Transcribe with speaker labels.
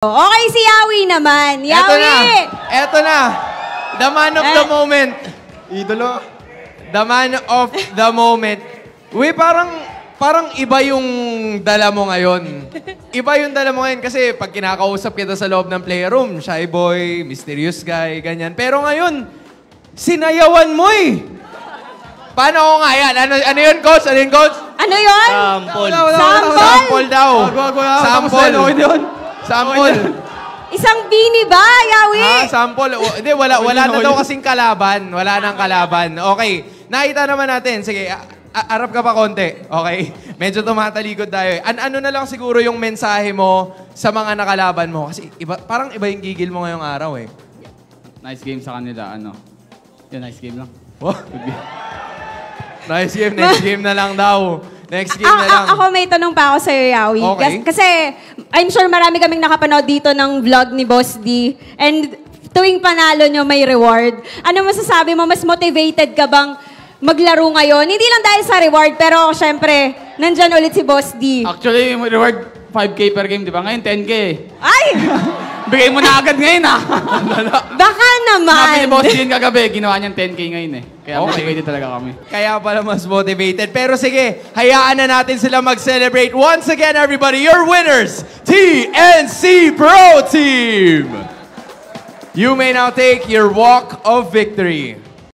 Speaker 1: Okay, si Yawi naman. Yawi!
Speaker 2: Eto na. The man of the moment.
Speaker 3: Idolo.
Speaker 2: The man of the moment. Uy, parang iba yung dala mo ngayon. Iba yung dala mo ngayon kasi pag kinakausap kita sa loob ng playroom, shy boy, mysterious guy, ganyan. Pero ngayon, sinayawan mo eh. Paano ko nga yan? Ano yun, coach? Ano yun, coach?
Speaker 1: Ano yun?
Speaker 3: Sample.
Speaker 2: Sample daw. Sample. Sample.
Speaker 1: Isang bini ba, Yawi?
Speaker 2: Sample. Hindi, wala na daw kasing kalaban. Wala nang kalaban. Okay. Nakita naman natin. Sige, arap ka pa konti. Okay? Medyo tumatalikod tayo. Ano na lang siguro yung mensahe mo sa mga nakalaban mo? Kasi parang iba yung gigil mo ngayong araw eh.
Speaker 4: Nice game sa kanila, Yun, nice game lang.
Speaker 2: Nice game. Next game na lang daw. Next game na lang.
Speaker 1: Ako may tanong pa ako sa'yo, Yawi.
Speaker 2: Okay.
Speaker 1: Kasi I'm sure marami kaming nakapanood dito ng vlog ni Boss D. And tuwing panalo nyo, may reward. Ano masasabi mo? Mas motivated ka bang maglaro ngayon? Hindi lang dahil sa reward, pero syempre, nandyan ulit si Boss D.
Speaker 4: Actually, yung reward 5K per game, di ba? Ngayon, 10K.
Speaker 1: Ay!
Speaker 4: Bigay mo na agad ngayon,
Speaker 1: Baka naman.
Speaker 4: Sabi ni Boss Dean kagabi, ginawa niyang 10K ngayon eh. Kaya motivated talaga kami.
Speaker 2: Kaya pala mas motivated. Pero sige, hayaan na natin sila mag-celebrate. Once again, everybody, your winners, TNC Pro Team! You may now take your walk of victory.